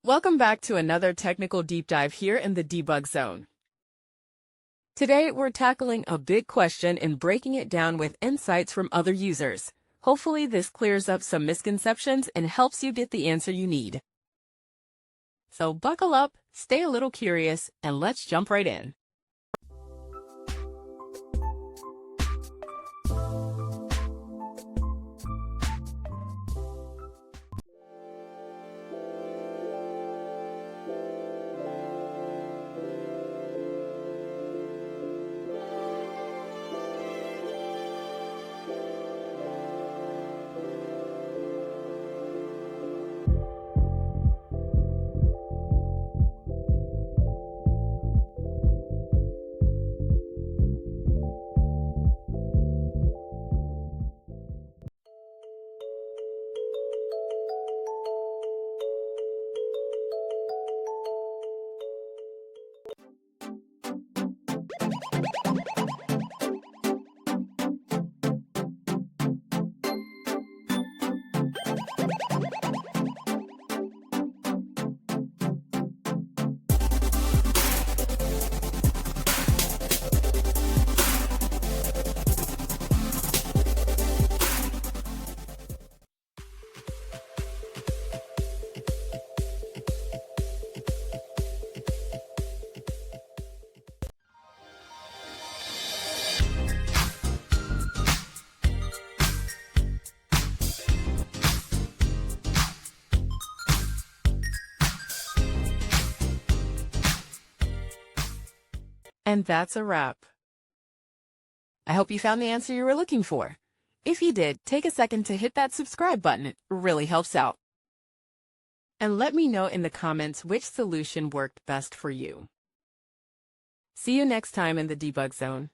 Welcome back to another technical deep dive here in the debug zone. Today, we're tackling a big question and breaking it down with insights from other users. Hopefully, this clears up some misconceptions and helps you get the answer you need. So buckle up, stay a little curious, and let's jump right in. And that's a wrap. I hope you found the answer you were looking for. If you did, take a second to hit that subscribe button. It really helps out. And let me know in the comments which solution worked best for you. See you next time in the debug zone.